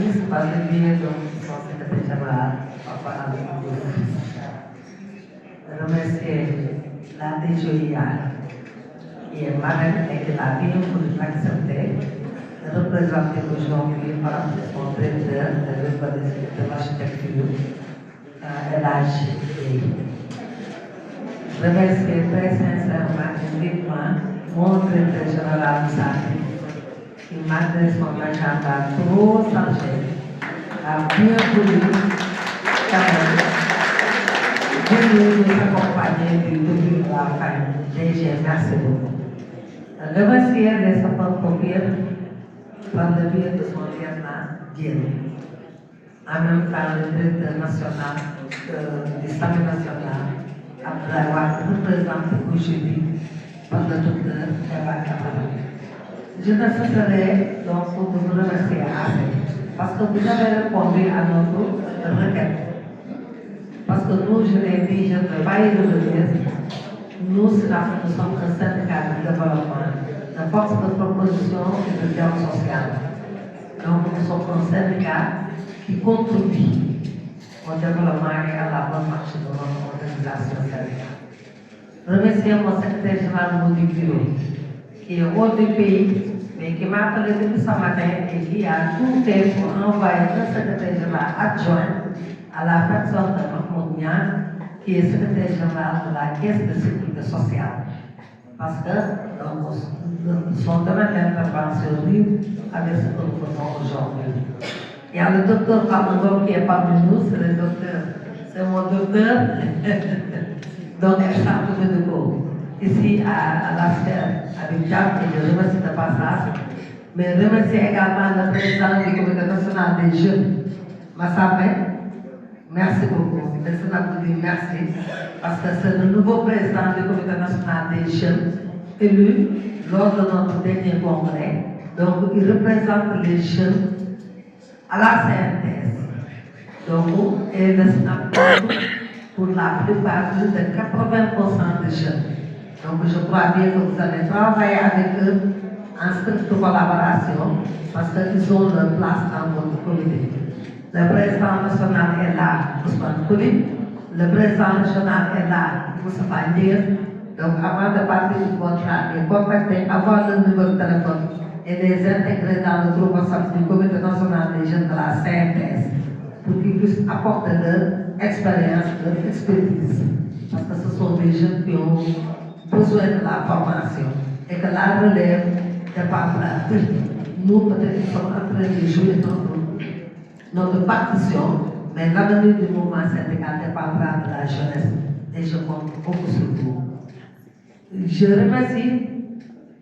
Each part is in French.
ministre par le biais de son secrétaire général, Papa Abdou, remercier la DGIA qui est marraine et qui l'a bien voulu accepter, représentée aujourd'hui par son directeur de l'architecture, Elhadji Gueye. Remercier très sincèrement et vivement mon directeur général Moussa qui, malgré son agenda trop chargé, a bien voulu nous accompagner du début à la fin. DG, merci beaucoup. Remercier les sapeurs-pompiers par le biais de son lieutenant Diène. En même temps, le directeur national du SAMU national, Abdoulaye Wade, représenté aujourd'hui par le docteur Eva Kamara. Je ne cesserai donc de vous remercier assez parce que vous avez répondu à notre requête. Parce que nous, je l'ai dit, je ne vais pas y revenir. Nous, nous sommes un syndicat de développement, de force de proposition et de dialogue social. Donc, nous sommes un syndicat qui contribue au développement et à la bonne marche de notre organisation syndicale. Remercier mon secrétaire général du bureau, qui est hors du pays, mais qui m'a appelé depuis ce matin et qui a tout fait pour envoyer un secrétaire général adjoint à la personne de Mahmoud Niang, qui est secrétaire général de la Caisse de sécurité sociale. Parce que son domaine d'intervention libre avec ce que nous faisons aujourd'hui. Il y a le docteur Kamangom qui est parmi nous, c'est mon docteur, donc exemple de Deco. Ici à la sphère avec Jacques et je remercie de passage, mais remercie également le président du comité national des jeunes, Massafé. Merci beaucoup. Merci parce que c'est le nouveau président du comité national des jeunes élu lors de notre dernier congrès. Donc il représente les jeunes à la CNTS. Donc, et le SNAP pour la plupart plus de 80% des jeunes. Donc je crois bien que vous allez travailler avec eux en stricte collaboration parce qu'ils ont leur place dans votre comité. Le président national est là, Ousmane Kouli. Le président régional est là, Moustapha Ndir. Donc avant de partir du contrat, les contacter, avoir le numéro de téléphone et les intégrer dans le groupe WhatsApp du comité national des jeunes de la CNTS pour qu'ils puissent apporter leur expérience, leur expertise. Parce que ce sont des jeunes qui ont besoin de la formation et que la relève dépendra d'eux. Nous, peut-être, nous sommes en train de jouer notre partition, mais l'avenir du mouvement syndical dépendra de la jeunesse et je compte beaucoup sur vous. Je remercie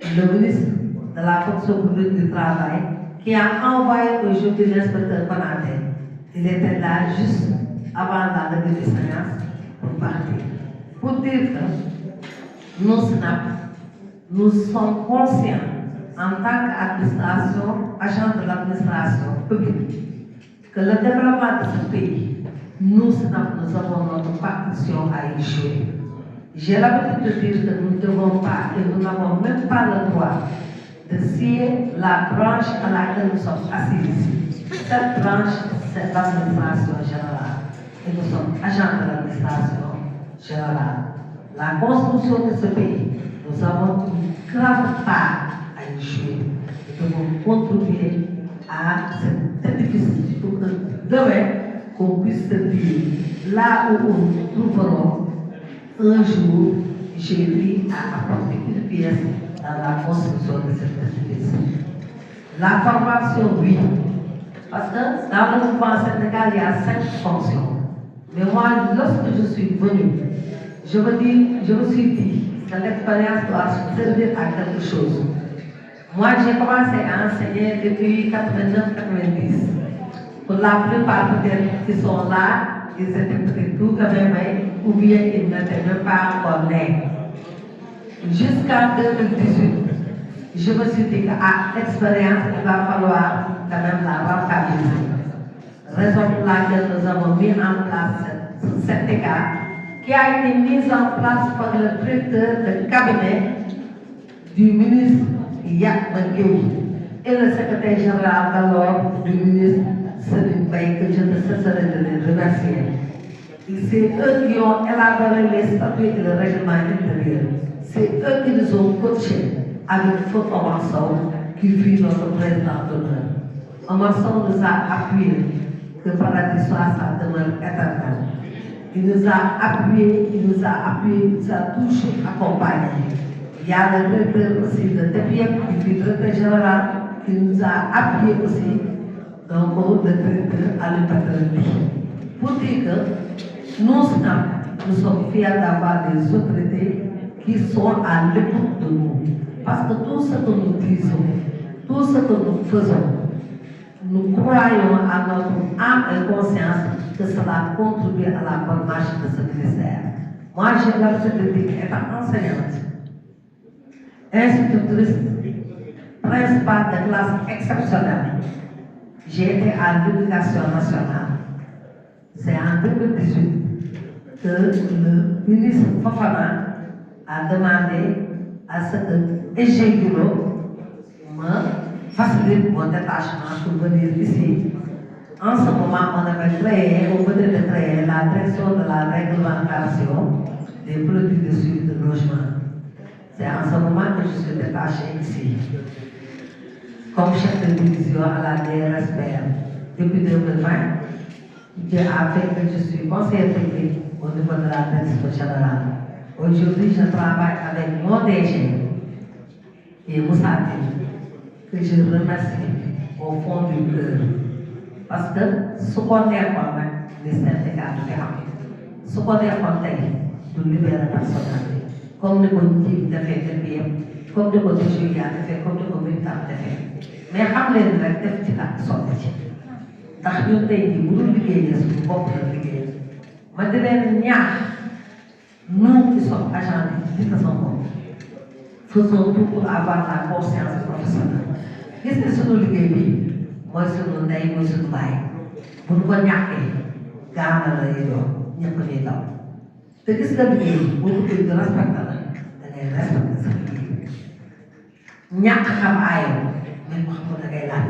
le ministre de la fonction publique du travail qui a envoyé aujourd'hui l'inspecteur Konaté. Il était là juste avant la levée des séances pour partir. Pour dire que nous, SNAP, nous sommes conscients en tant qu'administration, agent de l'administration publique, que le développement de ce pays, nous, SNAP, nous avons notre partition à y jouer. J'ai l'habitude de dire que nous ne devons pas et nous n'avons même pas le droit de scier la branche à laquelle nous sommes assis. Cette branche, c'est l'administration générale. Et nous sommes agents de l'administration générale. La construction de ce pays, nous avons une grave part à y jouer. Nous devons contribuer à cet édifice pour que demain, qu'on puisse se dire, là où nous nous trouverons, un jour, j'ai eu à apporter une pièce dans la construction de cet édifice. La formation, oui. Parce que dans le mouvement syndical, il y a 5 fonctions. Mais moi, lorsque je suis venu, je me suis dit que l'expérience doit servir à quelque chose. Moi, j'ai commencé à enseigner depuis 89-90. Pour la plupart peut-être qui sont là, ils étaient peut-être tout quand même, ou bien ils n'étaient même pas encore nés. Jusqu'en 2018, je me suis dit qu'à l'expérience, il va falloir quand même la rentabiliser. Raison pour laquelle nous avons mis en place ce syndicat qui a été mis en place par le directeur de cabinet du ministre Yak Bengueou et le secrétaire général d'alors du ministre Serigne Mbaye, que je ne cesserai de les remercier. C'est eux qui ont élaboré les statuts et le règlement intérieur. C'est eux qui nous ont coachés avec feu Omar Sow, qui fut notre président d'honneur. Omar Sow nous a appuyés, que paradis soit sa demeure éternelle. Il nous a appuyés, il nous a toujours accompagnés. Il y a le directeur aussi de TPIEP, qui fut directeur général, qui nous a appuyés aussi, donc le directeur Alain Patroni. Pour dire que nous sommes fiers d'avoir des autorités qui sont à l'écoute de nous. Parce que tout ce que nous disons, tout ce que nous faisons, nous croyons à notre âme et conscience que cela contribue à la bonne marche de ce ministère. Moi, j'ai l'habitude de dire, étant enseignante, institutrice, principale de classe exceptionnelle, j'ai été à l'éducation nationale. C'est en 2018 que le ministre Fofana a demandé à ce que Égégulo me facilite mon détachement pour venir ici. En ce moment, on avait créé, on venait de créer la direction de la réglementation des produits de suivi de logement. C'est en ce moment que je suis détaché ici, comme chef de division à la DRSPR. Depuis 2020, Dieu a fait que je suis conseiller technique au niveau de la direction générale. Aujourd'hui, je travaille avec mon DG et Moussa que je remercie au fond du cœur. Parce que ce qu'on est comme les syndicats de femmes, ce qu'on est comme de libérer personnel, comme le politique de fait de bien, comme le politique de fait, comme le militant de fait. Mais xam leen rek def ci ak sonn ci ndax ñun tey jii bu dul liggéeyee suñu bopp la liggéey ma di leen ñaax nous qui sommes agents di ko sama bopp faisons tout pour avoir la conscience professionnelle. Gis nga suñu liggéey bi mooy suñu ndey mooy suñu baay bu ñu ko ñàkkee gaana la lay doon ñëpp ñuy daw te gis nga liggéey boo ko dégg respecté la da ngay respecté sa liggéey ñàkk xam aayoo mais wax ko da ngay laaj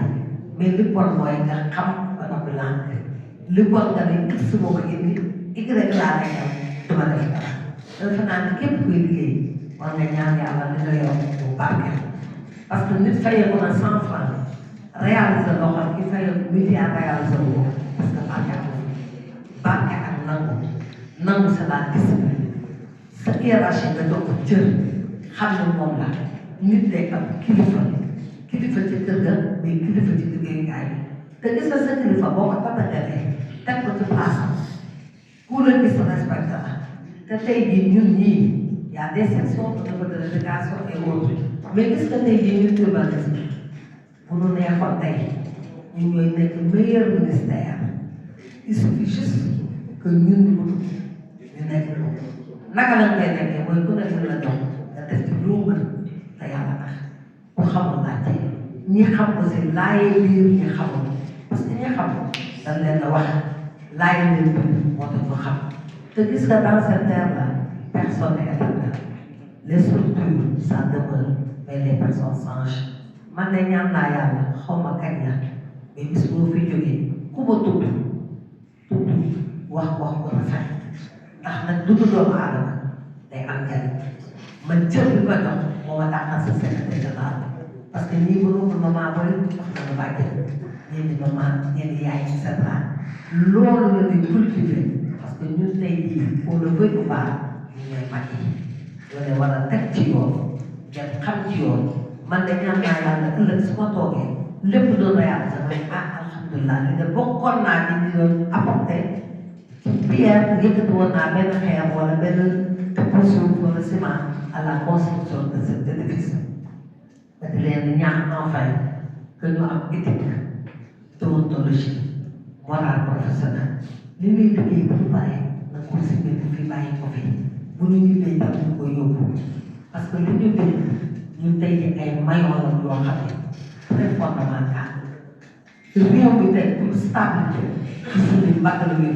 mais li bon mooy nga xam ba noppi lànk li bon nga ne gis moo ko indi y laa lay am duma def dara dafa naa ne képp kuy liggéey war nga ñaan yàlla li nga yor bu barke parce que nit fayee ko na 100 francs réaliser loo xam ki fayee milliard réaliser wu parce que barke ak nangu c'est la discipline sa hiérarchie nga jox ko cër xam ne moom la nit day am kilifa ci kër ga mais kilifa ci liggéeyukaay bi te gis nga sa kilifa boo ko tatagalee teg ko ci place ku la gis respecté la te tey jii ñun ñii y a des sections au niveau de l'éducation et autres mais gis nga tey jii ñun urbanisme bu nu neexoon tey ñun ñooy nekk meilleur ministère il suffit juste que ñun ñu nekk ko naka lañ koy nekkee mooy ku nekk la jox nga def ci loo mën te yàlla tax ku xamul laajte ñi xam aussi laajee biir ñi xamul parce que ñi xam dañ leen a wax laajee leen biir moo tax ñu xam te gis nga dans cette terre là personne n'est éternel les structures ça demeure mais les personnes changent man de ñaan naa yàlla xaw ma kañ la mais bis boo fi jógee ku ma tudd wax bu rafet ndax nag dundu doomu aadama day am njariñ man cër bi ma jox moo ma dàqal sa secrétaire général parce que ñii mënul maman booy wax na ma bàjjen ñii di maman ñii di yaay et cetera loolu la ñuy cultiver parce que ñun tey jii on le veut ou pas ñu ñooy mag yi ñoo war a teg ci yoon ngeen xam ci yoon man de ñaan naa yàlla ëllëg su ma toogee lépp doon réalisé mooy alhamdulilah li nga bokkoon naa ci di doon apporté pierre yëkkati woon naa benn xeer wala benn suuf wala ciment à la construction de cet édifice. Parce que les gens enfin que nous avons éthique, déontologie, morale professionnelle. Li ñuy liggéey bu ñu paree na ko si biir fi bàyyi ko fi bu ñu liggéey tam ñu koy yóbbu parce que li ñu dégg ñun tey jii ay maillons la yoo xam ne très fondamental te réew mi tey pour stabilité ci suñu mbàkk la ñu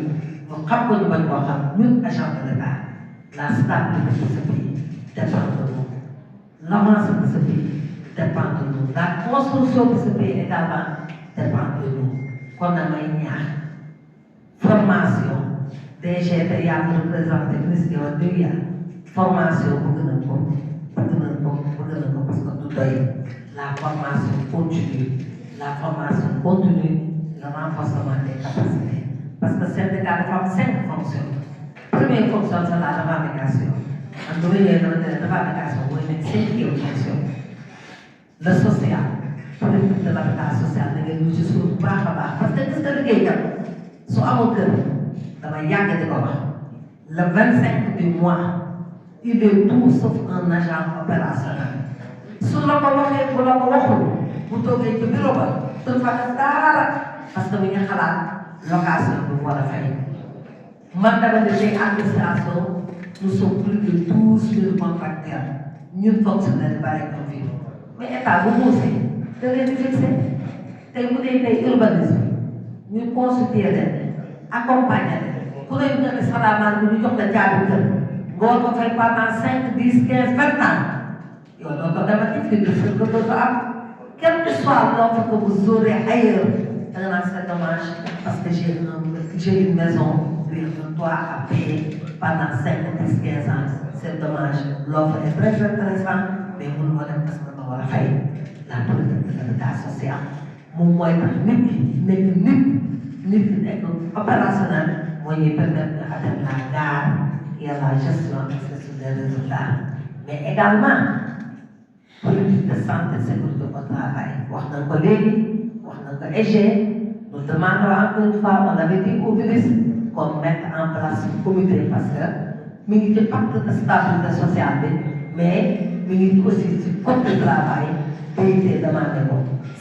xam ko ñu bañ koo xam ñun agent de l'État la stabilité de ce pays dépend de nous l'avancée de ce pays dépend de nous. La construction de ce pays également dépend de nous. Kon damay ñaax formation DG te yaa ngi représenté Christian Duya formation bëgg na ko parce que du doy la formation continue le renforcement des capacités parce que syndicat dafa am 5 fonctions. Première fonction c'est la revendication man bu ñu ñëwee dama ne revendication mooy nekk 5e fonction le social politique de l'habitat social da ngeen ñu ci suuf bu baax a baax parce que gis nga liggéeykat su amul kër dama yàgg di ko wax le 25 du mois il est tout sauf un agent opérationnel su la ko waxee bu la ko waxul bu toogee ci bureau ba du fa def dara parce que mi ngi xalaat location bi mu war a fay man dama ne tey administration nous sommes plus de 12 000 contracteurs ñun fonctionnaire yi bari ko fii mais état bu muusee da leen di fixé tey bu dee tey urbanisme ñu consulter leen accompagner leen ku ne ñu ne salaamaaleykum ñu jox la caabi kër nga war ko fay pendant 5, 10, 15, 20 ans yow doo ko demati fii de fekk doo ko am quel que soit l'offre que vous aurez ailleurs da nga naan c'est dommage parce que j'ai une maison puis un toit à payer pendant 5, 10, 15 ans c'est dommage l'offre est très intéressante mais mënu ma dem parce que ma war a fay la politique de l'habitat social moom mooy tax nit ki nekk nit ki nekk opérationnel moo ñuy permettre de atteindre la gare et la gestion des résultats mais également politique de santé sécurité au travail wax nañ ko léegi wax nañ ko EG nous demandons encore une fois on avait dit au ministre qu'on mette en place un comité parce que mi ngi ci pacte de stabilité sociale bi mais mi ngi aussi ci code de travail BIT demandé ko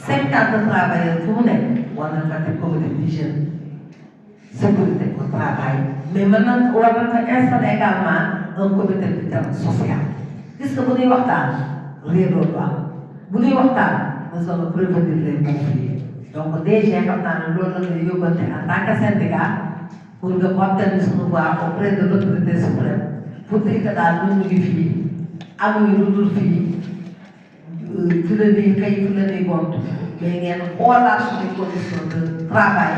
50 travailleurs fu mu nekk war nañ fa teg comité d'hygiène sécurité au travail mais maintenant war nañ fa installer également un comité de social gis nga bu ñuy waxtaan réeroo du am bu ñuy waxtaan nous allons prévenir les conflits donc DG xam naa ne loolu la ñuy yóbbante en tant que syndicat pour nga obtenir suñu voix auprès de l'autorité suprême pour dire que daal ñun ñu ngi fii amuñu lu dul fii fi la ñuy xëy fi la ñuy gont mais ngeen xoolaat suñu condition de travail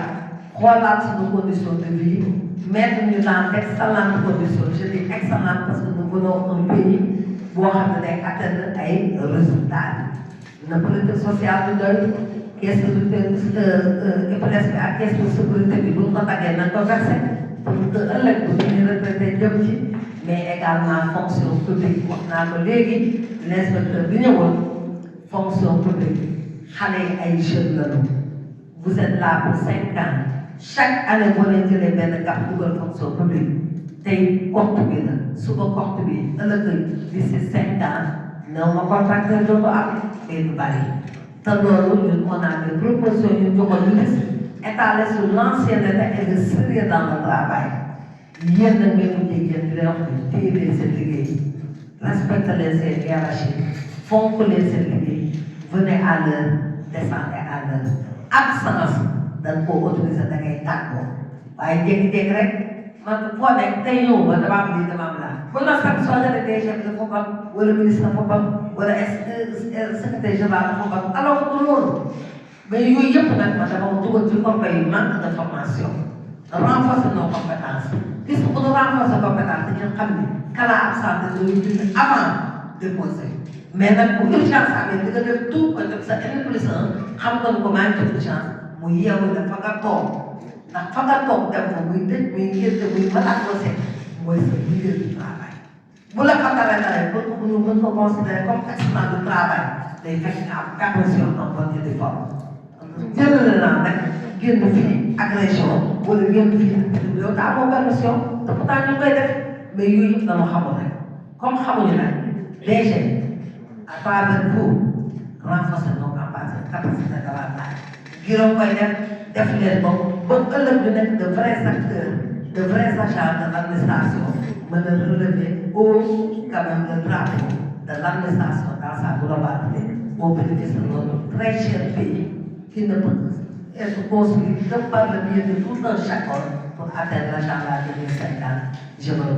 xoolaat suñu condition de vie mettre ñu dans d'excellentes conditions je dis excellentes parce que nous voulons un pays boo xam ne day atteindre ay résultats na politique sociale bi doy caisse de EPS bi ak caisse de sécurité bi bu ñu ko taggee nañ ko versé pour que ëllëg bu ñu retraité jëm ci mais également fonction publique wax naa ko léegi l'inspecteur bi ñëwoon fonction publique xale yi ay jeunes lañu vous êtes là pour 5 ans chaque année boo leen jëlee benn gàpp dugal fonction publique tey compte bi la suba compte bi ëllëg d'ici 5 ans néew ma contracteur dootu am mais du bari te loolu ñun on a des propositions ñu joxoon ministre étalé sur l'ancienneté et le sérieux dans le travail yéen nag ngeen mujjee yéen di leen wax ne téye leen seen liggéey respecté leen seen hiérarchie fonk leen seen liggéey venez à l'heure descendez à l'heure absence dañ koo autorisé da ngay tàggoo waaye jékki-jékki rek man foo nekk tey ñëw ba dama am lii dama am laa bu la sanctionné ne DG bi dafa bon wala ministre dafa bon wala secrétaire général dafa bon alors que loolu mais yooyu yëpp nag man dama dugal ci compagnie manque de formation renforcer nos compétences gis nga bu ñu renforcer compétence dañu xam ni kala absente loolu bind avant déposer mais nag bu urgence amee di nga def tout ba def sa N+1 xam nga ko maa ngi ci urgence mu yeewu la fa nga toog ndax fa nga toog dem ko muy dëj muy ngénte muy malaat mooy sa milieu du travail bu la fa dara pour que ñu mën ko considérer comme accident de travail day fekk nga am permission en bonne et due forme jëlale naa nag génn fii agression wala génn fii yow daa amoo permission te pourtant ñu koy def mais yooyu yëpp dama xamul rek comme xamuñu nag DG à travers vous renforcer nos capacités davantage juróom koy def leen ko ba ëllëg ñu nekk de vrais acteurs de vrais agents de l'administration mën a relever haut quand même le drapeau de l'administration dans sa globalité au bénéfice de notre très cher pays qui ne peut être construit que par le biais de tout un chacun pour atteindre l'agenda 2050. Je vous